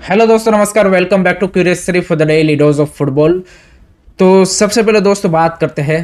Hello दोस्तों, नमस्कार। Welcome back to Curiosery for the daily dose of football. तो सबसे पहले दोस्तों बात करते हैं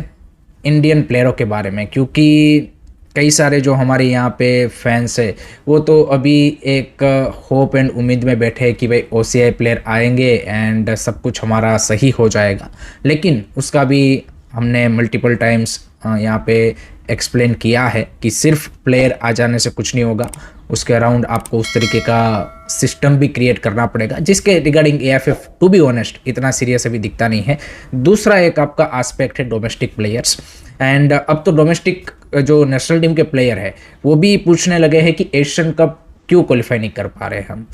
इंडियन प्लेयरों के बारे में, क्योंकि कई सारे जो हमारे यहाँ पे फैंस है वो तो अभी एक होप एंड उम्मीद में बैठे हैं कि भाई ओसीआई प्लेयर आएंगे एंड सब कुछ हमारा सही हो जाएगा। लेकिन उसका भी हमने मल्टीपल टाइम्स यहाँ पे एक्सप्लेन किया है कि सिर्फ प्लेयर आ जाने से कुछ नहीं होगा, उसके अराउंड आपको उस तरीके का सिस्टम भी क्रिएट करना पड़ेगा जिसके regarding AFF to be honest इतना सीरियस अभी दिखता नहीं है। दूसरा एक आपका एस्पेक्ट है डोमेस्टिक प्लेयर्स, एंड अब तो डोमेस्टिक जो नेशनल टीम के प्लेयर है वो भी पूछने लगे हैं कि एशियन कप क्यों क्वालिफाई नहीं कर पा रहे हम,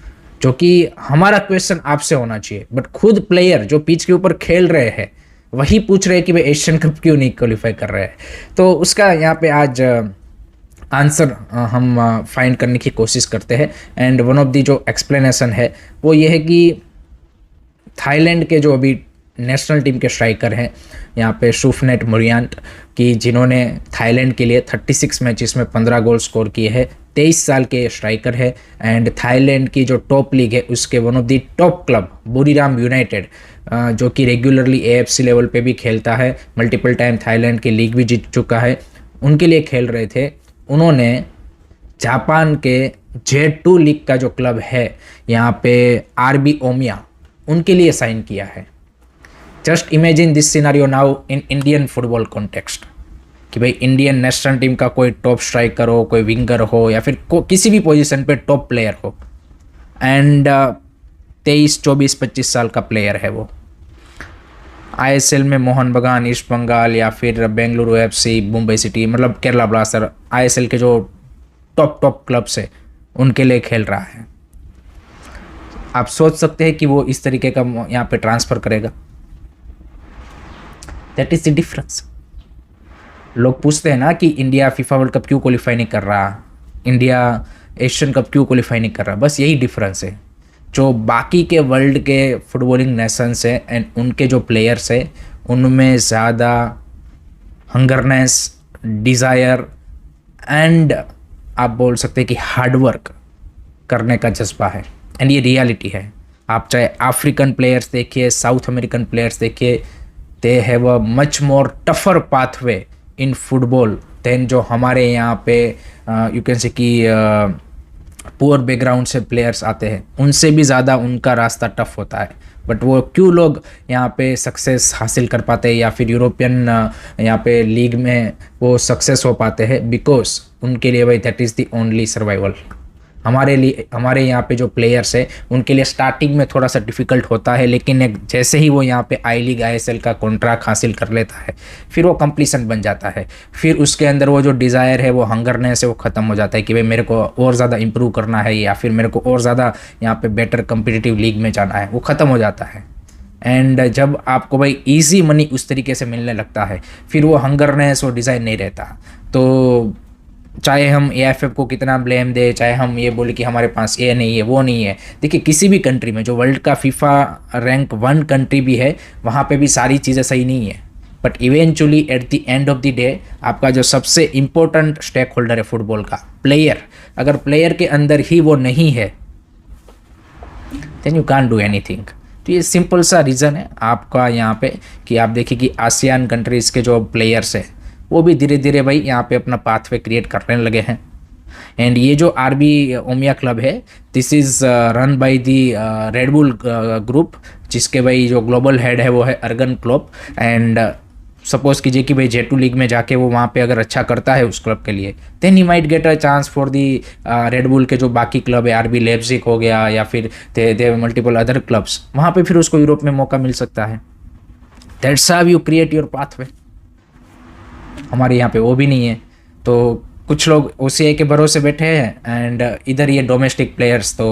जो कि हमारा क्वेश्चन आपसे होना चाहिए। बट खुद प्लेयर जो पिच के ऊपर खेल रहे हैं वही पूछ रहे हैं कि भाई एशियन कप क्यों नहीं क्वालिफाई कर रहे हैं। तो उसका यहाँ पे आज आंसर हम फाइंड करने की कोशिश करते हैं। एंड वन ऑफ दी जो एक्सप्लेनेशन है वो ये है कि थाईलैंड के जो अभी नेशनल टीम के स्ट्राइकर हैं यहाँ पे शुफनेट मुरियांट, कि जिन्होंने थाईलैंड के लिए 36 मैचेस में 15 गोल स्कोर किए हैं, 23 साल के स्ट्राइकर है। एंड थाईलैंड की जो टॉप लीग है उसके one of the top club Buriram United, जो कि रेगुलरली एएफसी लेवल पे भी खेलता है, मल्टीपल टाइम थाईलैंड की लीग भी जीत चुका है, उनके लिए खेल रहे थे। उन्होंने जापान के J2 लीग का जो क्लब है यहाँ पे आरबी ओमिया, उनके लिए साइन किया है। Just imagine this scenario now in Indian football context, कि भाई इंडियन नेशनल टीम का कोई टॉप स्ट्राइकर हो, कोई विंगर हो, या फिर किसी भी पोजीशन पे टॉप प्लेयर हो, एंड 23, 24, 25 साल का प्लेयर है वो। आईएसएल में मोहन बगान, ईस्ट बंगाल या फिर बेंगलुरु एफसी, मुंबई सिटी, मतलब केरला ब्लास्टर, आईएसएल के जो टॉप क्लब्स है उनके लिए खेल रहा है। आप सोच सकते हैं कि वो इस तरीके का यहाँ पे ट्रांसफ़र करेगा। That is the difference. लोग पूछते हैं ना कि इंडिया फीफा वर्ल्ड कप क्यों क्वालिफाई नहीं कर रहा, इंडिया एशियन कप क्यों क्वालिफाई नहीं कर रहा। बस यही डिफरेंस है। जो बाकी के वर्ल्ड के फुटबॉलिंग नेशंस है एंड उनके जो प्लेयर्स है उनमें ज़्यादा हंगरनेस, डिज़ायर एंड आप बोल सकते हैं कि हार्डवर्क करने का जज्बा है। एंड ये रियलिटी है। आप चाहे अफ्रीकन प्लेयर्स देखिए, साउथ अमेरिकन प्लेयर्स देखिए, they have a much more tougher pathway in football than जो हमारे यहाँ पे यू कैन से कि पुअर बैकग्राउंड से प्लेयर्स आते हैं, उनसे भी ज़्यादा उनका रास्ता टफ होता है। बट वो क्यों लोग यहाँ पे सक्सेस हासिल कर पाते हैं या फिर यूरोपियन यहाँ पे लीग में वो सक्सेस हो पाते हैं, बिकॉज उनके लिए भाई that is the only survival. हमारे यहाँ पे जो प्लेयर्स है उनके लिए स्टार्टिंग में थोड़ा सा डिफ़िकल्ट होता है, लेकिन जैसे ही वो यहाँ पे आई लीग आईएसएल का कॉन्ट्रैक्ट हासिल कर लेता है फिर वो कंप्लीसन बन जाता है। फिर उसके अंदर वो जो डिज़ायर है, वो हंगरनेस है, वो ख़त्म हो जाता है कि भाई मेरे को और ज़्यादा इंप्रूव करना है या फिर मेरे को और ज़्यादा यहाँ पे बेटर कम्पिटिटिव लीग में जाना है, वो ख़त्म हो जाता है। एंड जब आपको भाई ईजी मनी उस तरीके से मिलने लगता है फिर वो हंगरनेस, वो डिज़ायर नहीं रहता। तो चाहे हम एएफएफ को कितना ब्लेम दे, चाहे हम ये बोले कि हमारे पास ये नहीं है, वो नहीं है, देखिए किसी भी कंट्री में जो वर्ल्ड का फीफा रैंक 1 कंट्री भी है वहाँ पे भी सारी चीज़ें सही नहीं है। But eventually at the end of the day आपका जो सबसे इम्पोर्टेंट स्टेक होल्डर है फुटबॉल का, प्लेयर, अगर प्लेयर के अंदर ही वो नहीं है then you can't do anything. तो ये सिंपल सा रीज़न है आपका यहाँ पे कि आप देखिए कि आसियान कंट्रीज़ के जो प्लेयर्स है वो भी धीरे धीरे भाई यहाँ पे अपना पाथवे क्रिएट करने लगे हैं। एंड ये जो आरबी ओमिया क्लब है this is run by the Red Bull group, जिसके भाई जो ग्लोबल हेड है वो है अर्गन क्लोप। एंड सपोज कीजिए कि भाई J2 लीग में जाके वो वहाँ पे अगर अच्छा करता है उस क्लब के लिए, then he might get a chance for the Red Bull के जो बाकी क्लब है, आरबी लेप्जिग हो गया या फिर दे मल्टीपल अदर क्लब्स, वहाँ पे फिर उसको यूरोप में मौका मिल सकता है। That's how you create your pathway. हमारे यहाँ पे वो भी नहीं है, तो कुछ लोग ओसीआई के भरोसे बैठे हैं एंड इधर ये डोमेस्टिक प्लेयर्स तो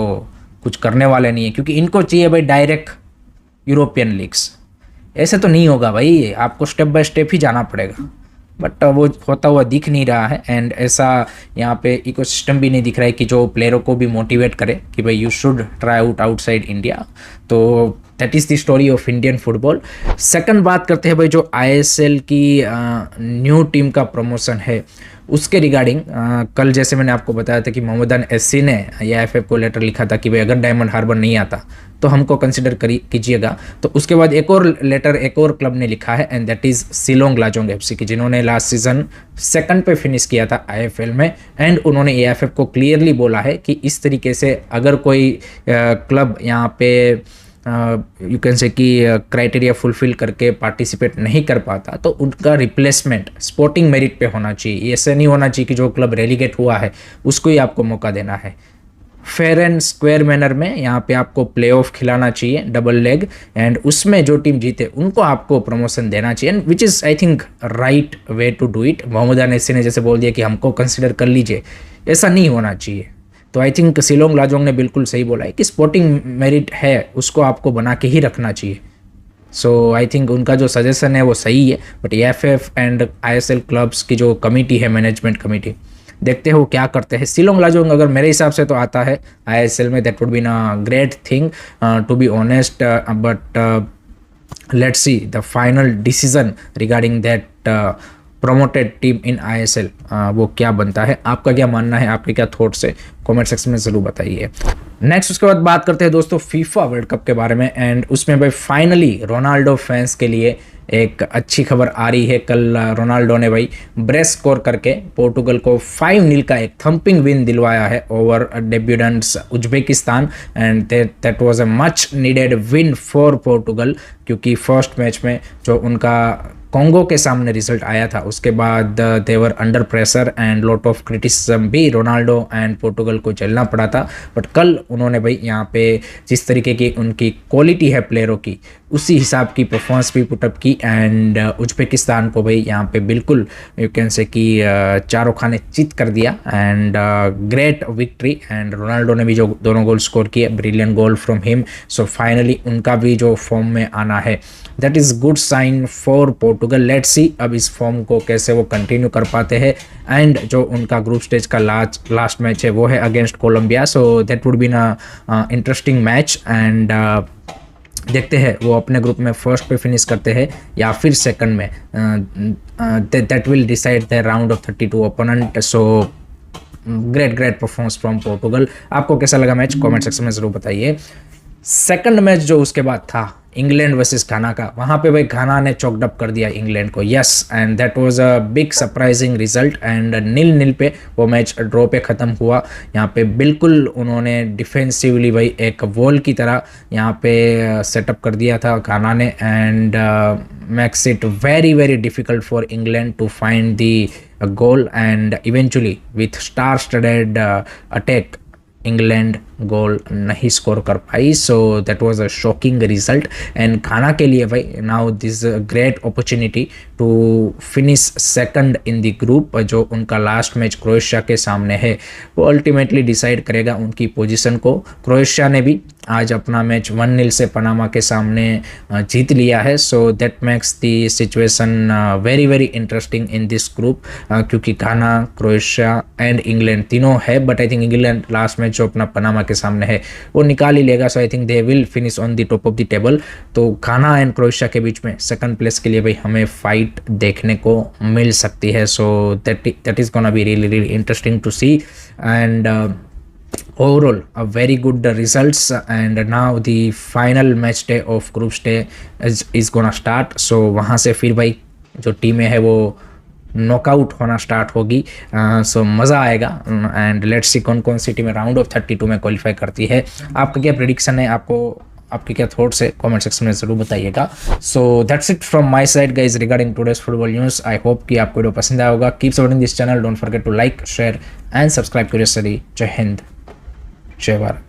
कुछ करने वाले नहीं है, क्योंकि इनको चाहिए भाई डायरेक्ट यूरोपियन लीग्स। ऐसे तो नहीं होगा भाई, आपको स्टेप बाय स्टेप ही जाना पड़ेगा। बट वो होता हुआ दिख नहीं रहा है एंड ऐसा यहाँ पे इकोसिस्टम भी नहीं दिख रहा है कि जो प्लेयरों को भी मोटिवेट करे कि भाई you should try out outside India. तो that is the story of Indian football. Second बात करते हैं भाई जो आईएसएल की न्यू टीम का प्रमोशन है उसके रिगार्डिंग। कल जैसे मैंने आपको बताया था कि मोहम्मदन एससी ने एआईएफएफ को लेटर लिखा था कि भाई अगर डायमंड हार्बर नहीं आता तो हमको कंसिडर कीजिएगा। तो उसके बाद एक और लेटर एक और क्लब ने लिखा है and that is Shillong Lajong FC की, जिन्होंने लास्ट सीजन सेकंड पे फिनिश किया था आईएफएल में। एंड उन्होंने एआईएफएफ को क्लियरली बोला है कि इस तरीके से अगर कोई क्लब यहाँ पे यू कैन से कि क्राइटेरिया फुलफिल करके पार्टिसिपेट नहीं कर पाता तो उनका रिप्लेसमेंट स्पोर्टिंग मेरिट पे होना चाहिए। ऐसे नहीं होना चाहिए कि जो क्लब रेलीगेट हुआ है उसको ही आपको मौका देना है। फेयर एंड स्क्वायर मैनर में यहाँ पे आपको प्लेऑफ खिलाना चाहिए डबल लेग, एंड उसमें जो टीम जीते उनको आपको प्रमोशन देना चाहिए, which is I think right way to do it. Mohammed Ansi ने जैसे बोल दिया कि हमको कंसिडर कर लीजिए, ऐसा नहीं होना चाहिए। तो आई थिंक शिलोंग लाजोंग ने बिल्कुल सही बोला है कि स्पोर्टिंग मेरिट है उसको आपको बना के ही रखना चाहिए। सो आई थिंक उनका जो सजेशन है वो सही है। But AFF and ISL clubs की जो कमिटी है, मैनेजमेंट कमिटी, देखते हैं वो क्या करते हैं। शिलोंग लाजोंग अगर मेरे हिसाब से तो आता है आईएसएल में, that would be a great thing to be honest, but let's see the final decision regarding that promoted team in ISL वो क्या बनता है। आपका क्या मानना है, आपके क्या थॉट्स है, कमेंट सेक्शन में ज़रूर बताइए। नेक्स्ट उसके बाद बात करते हैं दोस्तों फीफा वर्ल्ड कप के बारे में, एंड उसमें भाई फाइनली रोनाल्डो फैंस के लिए एक अच्छी खबर आ रही है। कल रोनाल्डो ने भाई ब्रेस स्कोर करके पोर्टुगल को 5-0 का एक थंपिंग विन दिलवाया है over debutantes Uzbekistan, and that was a much needed win for Portugal, क्योंकि फर्स्ट मैच में जो उनका कॉन्गो के सामने रिजल्ट आया था उसके बाद they were under pressure and lot of criticism भी रोनाल्डो एंड पोर्टुगल को झेलना पड़ा था। बट कल उन्होंने भाई यहाँ पे जिस तरीके की उनकी क्वालिटी है प्लेयरों की उसी हिसाब की परफॉर्मेंस भी पुटअप की, एंड उज्बेकिस्तान को भाई यहाँ पे बिल्कुल यू कैन से कि चारों खाने चित कर दिया, and great victory. And Ronaldo ने भी जो दोनों गोल स्कोर किए, brilliant goal from him. So finally उनका भी जो फॉर्म में आना है that is good sign for Portugal. Let's see अब इस फॉर्म को कैसे वो कंटिन्यू कर पाते हैं। एंड जो उनका ग्रुप स्टेज का लास्ट मैच है वो है against Colombia, so that would be a interesting match. And देखते हैं वो अपने ग्रुप में फर्स्ट पे फिनिश करते हैं या फिर सेकंड में, that will decide the round of 32 opponent. So great performance from Portugal. आपको कैसा लगा मैच, कमेंट सेक्शन में ज़रूर बताइए। सेकंड मैच जो उसके बाद था इंग्लैंड वर्सेस घाना का, वहाँ पे भाई घाना ने चॉकड अप कर दिया इंग्लैंड को, yes, and that was a big surprising result. And 0-0 पे वो मैच ड्रॉ पे ख़त्म हुआ। यहाँ पे बिल्कुल उन्होंने डिफेंसिवली भाई एक वॉल की तरह यहाँ पे सेटअप कर दिया था घाना ने, and makes it very difficult for England to find the goal, and eventually with star studded attack England गोल नहीं स्कोर कर पाई। So that was a shocking result, and घाना के लिए भाई now this great opportunity to finish second in the group. जो उनका last match Croatia के सामने है वो अल्टीमेटली डिसाइड करेगा उनकी पोजीशन को। क्रोएशिया ने भी आज अपना मैच 1-0 से पनामा के सामने जीत लिया है। So that makes the situation very interesting in this group, क्योंकि घाना, क्रोएशिया एंड इंग्लैंड तीनों है। But I think England last match जो अपना पनामा के सामने है वो निकाल ही लेगा। So I think they will finish on the top of the table. तो घाना एंड क्रोएशिया के बीच में सेकंड प्लेस के लिए भाई हमें फाइट देखने को मिल सकती है। So that is gonna be really interesting to see, and overall a very good results, and now the final match day of group stage is gonna start. So वहाँ से फिर भाई जो टीमें है वो नॉकआउट होना स्टार्ट होगी। सो मज़ा आएगा, एंड लेट्स सी कौन कौन सी टीमें राउंड ऑफ 32 में क्वालिफाई करती है। आपका क्या प्रेडिक्शन है, आपके क्या थॉट्स है, कमेंट सेक्शन में ज़रूर बताइएगा। So that's it from my side guys regarding today's football news. I hope कि आपको वीडियो पसंद आया होगा। Keep supporting this channel, don't forget to like, share and subscribe curiously. जय हिंद, जय भारत।